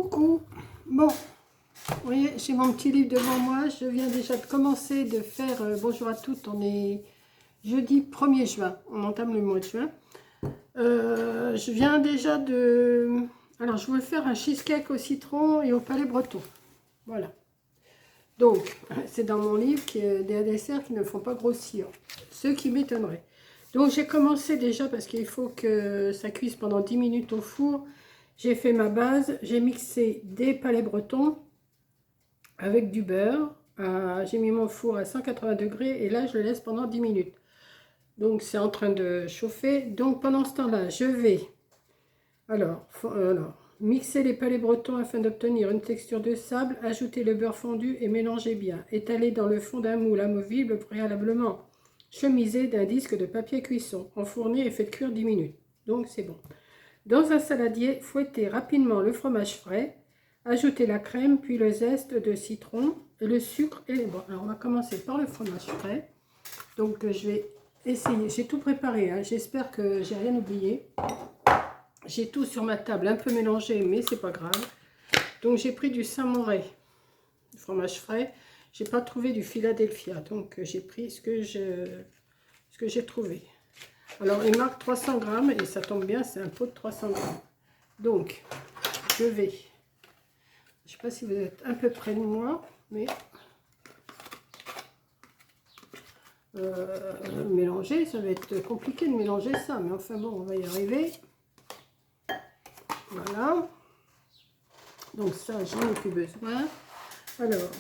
Coucou. Bon, vous voyez, j'ai mon petit livre devant moi. Je viens déjà de commencer de faire... bonjour à toutes, on est jeudi 1er juin. On entame le mois de juin. Je viens déjà de... Alors, je veux faire un cheesecake au citron et au palais breton. Voilà. Donc, c'est dans mon livre qui est des desserts qui ne font pas grossir. Ce qui m'étonnerait. Donc, j'ai commencé déjà parce qu'il faut que ça cuise pendant 10 minutes au four. J'ai fait ma base. J'ai mixé des palais bretons avec du beurre. J'ai mis mon four à 180 degrés et là, je le laisse pendant 10 minutes. Donc, c'est en train de chauffer. Donc, pendant ce temps-là, je vais... Alors, mixer les palais bretons afin d'obtenir une texture de sable, ajouter le beurre fondu et mélanger bien. Étaler dans le fond d'un moule amovible préalablement chemisé d'un disque de papier cuisson. Enfourner et faites cuire 10 minutes. Donc c'est bon. Dans un saladier, fouettez rapidement le fromage frais, ajoutez la crème, puis le zeste de citron, le sucre et les... Bon, alors on va commencer par le fromage frais. Donc je vais essayer. J'ai tout préparé, hein. J'espère que j'ai rien oublié. J'ai tout sur ma table, un peu mélangé, mais c'est pas grave. Donc j'ai pris du Saint-Moré, du fromage frais. J'ai pas trouvé du Philadelphia, donc j'ai pris ce que j'ai trouvé. Alors il marque 300 grammes et ça tombe bien, c'est un pot de 300 grammes. Donc je vais, je sais pas si vous êtes un peu près de moi, mais mélanger, ça va être compliqué de mélanger ça, mais enfin bon, on va y arriver. Voilà. Donc ça, j'en ai plus besoin. Alors,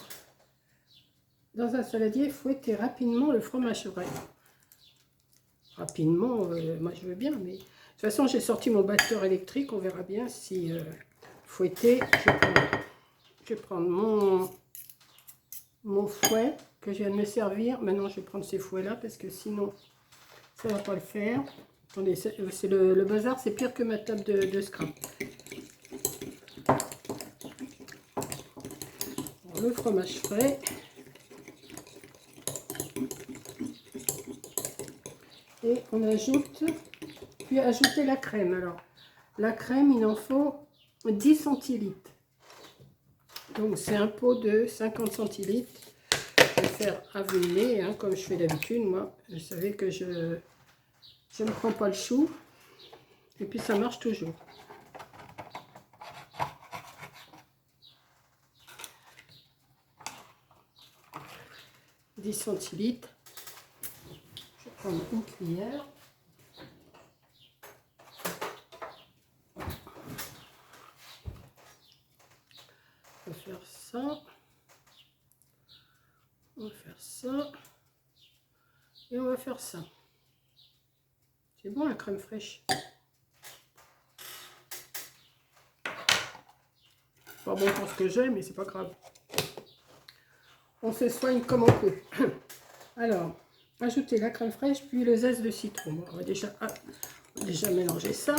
dans un saladier, fouettez rapidement le fromage frais. Rapidement, moi je veux bien, mais de toute façon, j'ai sorti mon batteur électrique. On verra bien si fouetter. Je vais prendre mon fouet que je viens de me servir. Maintenant, je vais prendre ces fouets-là parce que sinon, ça ne va pas le faire. Attendez, c'est le bazar, c'est pire que ma table de scrap. Le fromage frais. Et on ajoute, puis ajouter la crème. Alors, la crème, il en faut 10 centilitres. Donc, c'est un pot de 50 centilitres. Je vais faire à vue de nez, hein, comme je fais d'habitude. Moi, vous savez que je ne prends pas le chou. Et puis, ça marche toujours. « 10 centilitres. Je vais prendre une cuillère. On va faire ça. On va faire ça. Et on va faire ça. C'est bon la crème fraîche. Pas bon pour ce que j'ai, mais c'est pas grave. On se soigne comme on peut. Alors, ajoutez la crème fraîche, puis le zeste de citron. Bon, on va déjà mélanger ça.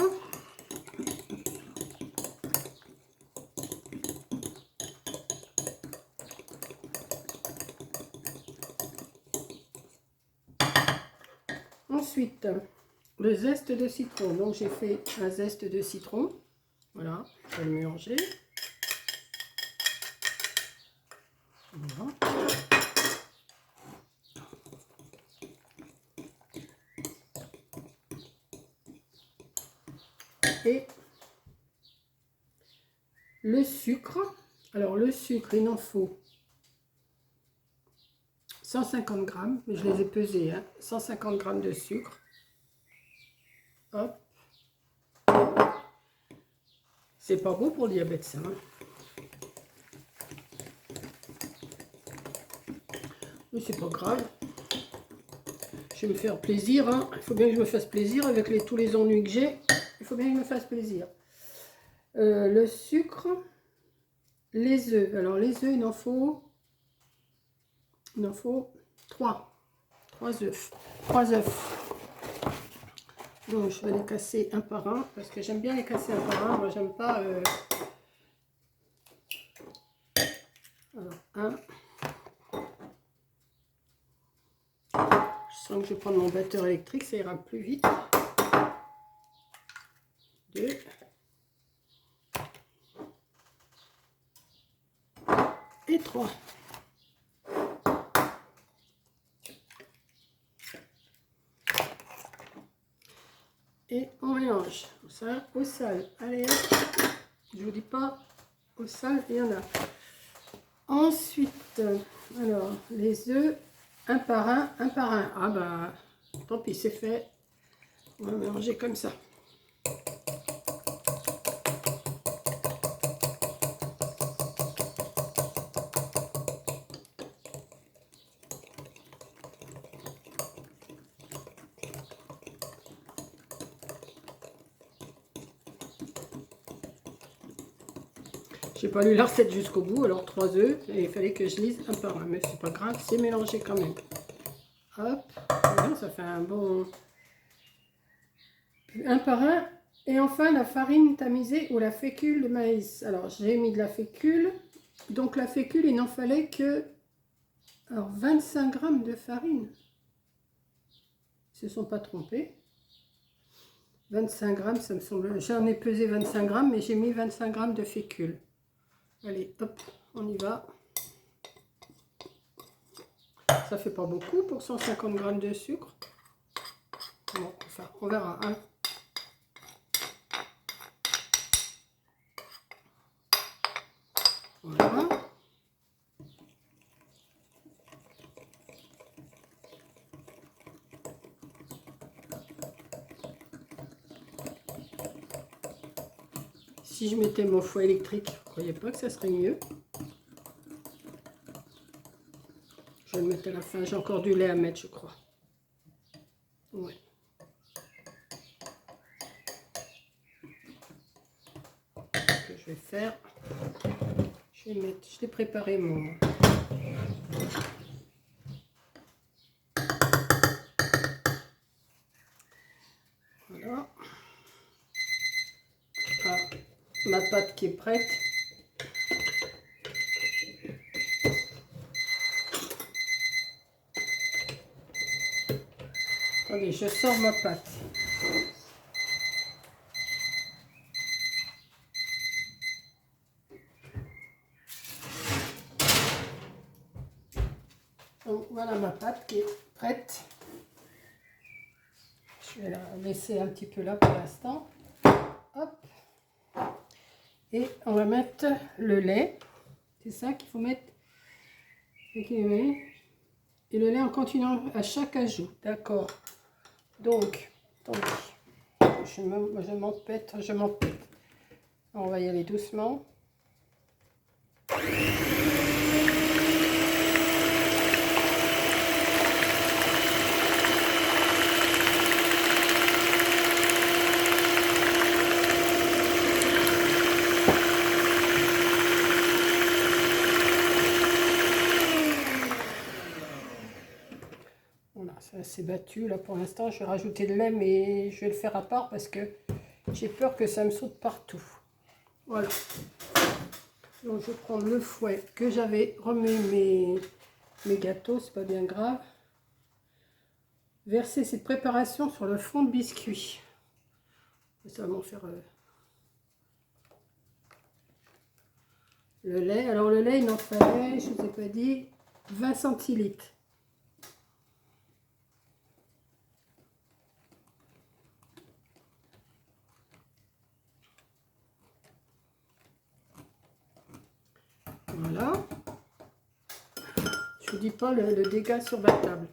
Ensuite, le zeste de citron. Donc, j'ai fait un zeste de citron. Voilà, je vais le mélanger. Voilà. Et le sucre. Alors, le sucre, il en faut 150 grammes, mais je les ai pesés, hein. 150 grammes de sucre. Hop. C'est pas beau pour le diabète, ça. Hein. Mais c'est pas grave. Je vais me faire plaisir. Hein. Il faut bien que je me fasse plaisir avec tous les ennuis que j'ai. Il faut bien que je me fasse plaisir. Le sucre, les œufs. Alors les œufs, il en faut 3. 3 œufs. 3 œufs. Donc je vais les casser un par un parce que j'aime bien les casser un par un. Moi j'aime pas. Alors un. Je sens que je vais prendre mon batteur électrique, ça ira plus vite. 2. et 3. Et on mélange ça au sel. Allez, hop. Je vous dis pas, au sel, il y en a. Ensuite, alors, les œufs, un par un, un par un. Ah bah, tant pis, c'est fait. On va mélanger comme ça. J'ai pas lu la recette jusqu'au bout, alors 3 œufs, et il fallait que je lise un par un, mais c'est pas grave, c'est mélangé quand même. Hop, voilà, ça fait un bon... Un par un, et enfin la farine tamisée ou la fécule de maïs. Alors j'ai mis de la fécule, donc la fécule, il n'en fallait que... Alors 25 grammes de farine. Ils se sont pas trompés. 25 grammes, ça me semble... J'en ai pesé 25 grammes, mais j'ai mis 25 grammes de fécule. Allez, hop, on y va. Ça fait pas beaucoup pour 150 grammes de sucre. Bon, enfin, on verra. Hein. Voilà. Si je mettais mon four électrique, vous croyez pas que ça serait mieux? Je vais le mettre à la fin. J'ai encore du lait à mettre, je crois. Ouais. Ce que je vais faire, je vais mettre. Je l'ai préparé mon. Voilà. Ah, ma pâte qui est prête. Attendez, je sors ma pâte. Donc voilà ma pâte qui est prête. Je vais la laisser un petit peu là pour l'instant. Hop. Et on va mettre le lait. C'est ça qu'il faut mettre. Et le lait en continuant à chaque ajout. D'accord. Donc, attendez. Je m'empête. On va y aller doucement. Voilà, ça c'est battu. Là pour l'instant, je vais rajouter le lait, mais je vais le faire à part parce que j'ai peur que ça me saute partout. Voilà. Donc je vais prendre le fouet que j'avais remis mes gâteaux, c'est pas bien grave. Verser cette préparation sur le fond de biscuit. Ça va m'en faire le lait. Alors le lait, il en fallait, je ne vous ai pas dit, 20 centilitres. Voilà. Je vous dis pas le dégât sur la table.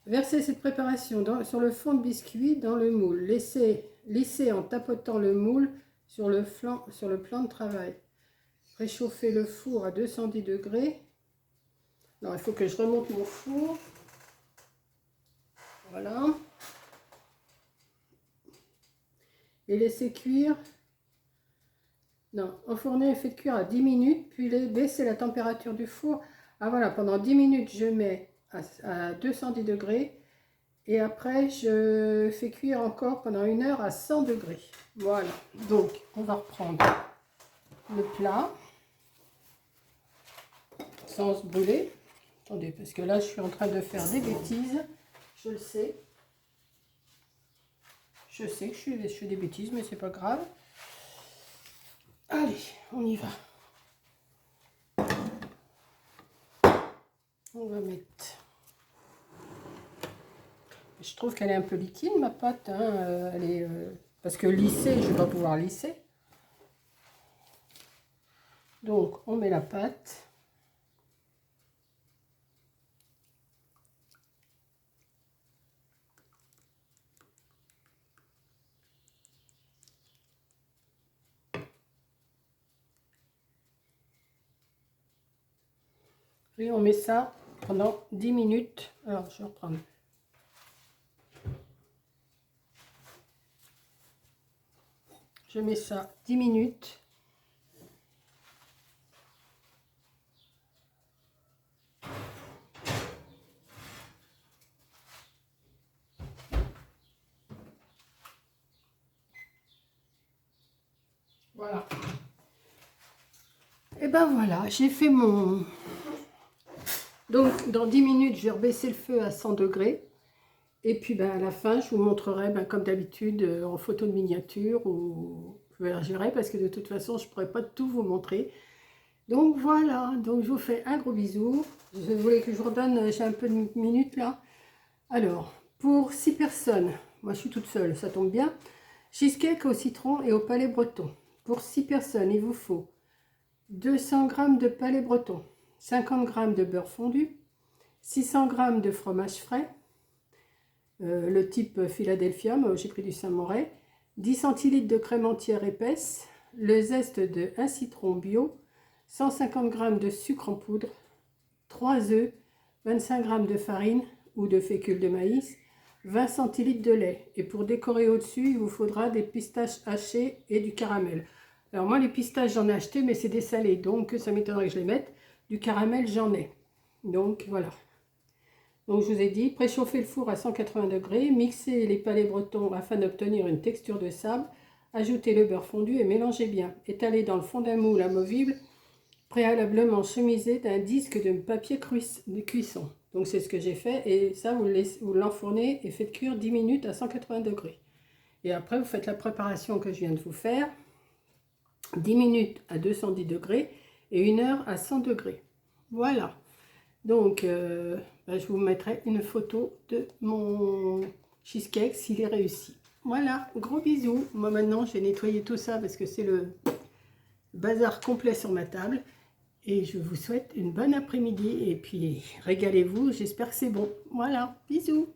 Versez cette préparation sur le fond de biscuit dans le moule. Laissez en tapotant le moule sur le plan de travail. Réchauffez le four à 210 degrés. Alors il faut que je remonte mon four. Voilà. Et laissez cuire. Non, enfournez et faites cuire à 10 minutes, puis baissez la température du four. Ah voilà, pendant 10 minutes, je mets à 210 degrés. Et après, je fais cuire encore pendant 1 heure à 100 degrés. Voilà, donc on va reprendre le plat sans se brûler. Attendez, parce que là, je suis en train de faire des bêtises. Je le sais. Je sais que je fais des bêtises, mais c'est pas grave. Allez, on y va. On va mettre... Je trouve qu'elle est un peu liquide, ma pâte. Hein. Elle est, parce que lisser, je ne vais pas pouvoir lisser. Donc, on met la pâte. Et on met ça pendant 10 minutes. Alors, je vais reprendre. Je mets ça 10 minutes. Voilà. Et ben voilà, j'ai fait mon... Donc, dans 10 minutes, je vais rebaisser le feu à 100 degrés. Et puis, ben, à la fin, je vous montrerai, ben, comme d'habitude, en photo de miniature. Ou je verrai, parce que de toute façon, je ne pourrai pas tout vous montrer. Donc, voilà. Donc, je vous fais un gros bisou. Je voulais que je vous redonne, j'ai un peu de minutes là. Alors, pour 6 personnes, moi je suis toute seule, ça tombe bien. Cheesecake au citron et au palais breton. Pour 6 personnes, il vous faut 200 g de palais breton, 50 g de beurre fondu, 600 g de fromage frais, le type Philadelphia, moi j'ai pris du Saint-Moret, 10 centilitres de crème entière épaisse, le zeste de 1 citron bio, 150 g de sucre en poudre, 3 œufs, 25 g de farine ou de fécule de maïs, 20 centilitres de lait. Et pour décorer au-dessus, il vous faudra des pistaches hachées et du caramel. Alors moi, les pistaches, j'en ai acheté, mais c'est des salés, donc ça m'étonnerait que je les mette. Du caramel, j'en ai. Donc voilà. Donc je vous ai dit, préchauffez le four à 180 degrés, mixez les palais bretons afin d'obtenir une texture de sable, ajoutez le beurre fondu et mélangez bien. Étalez dans le fond d'un moule amovible, préalablement chemisé d'un disque de papier de cuisson. Donc c'est ce que j'ai fait, et ça vous l'enfournez et faites cuire 10 minutes à 180 degrés. Et après vous faites la préparation que je viens de vous faire, 10 minutes à 210 degrés et 1 heure à 100 degrés. Voilà. Donc je vous mettrai une photo de mon cheesecake s'il est réussi. Voilà, gros bisous. Moi maintenant je vais nettoyer tout ça parce que c'est le bazar complet sur ma table. Et je vous souhaite une bonne après-midi et puis régalez-vous, j'espère que c'est bon. Voilà, bisous.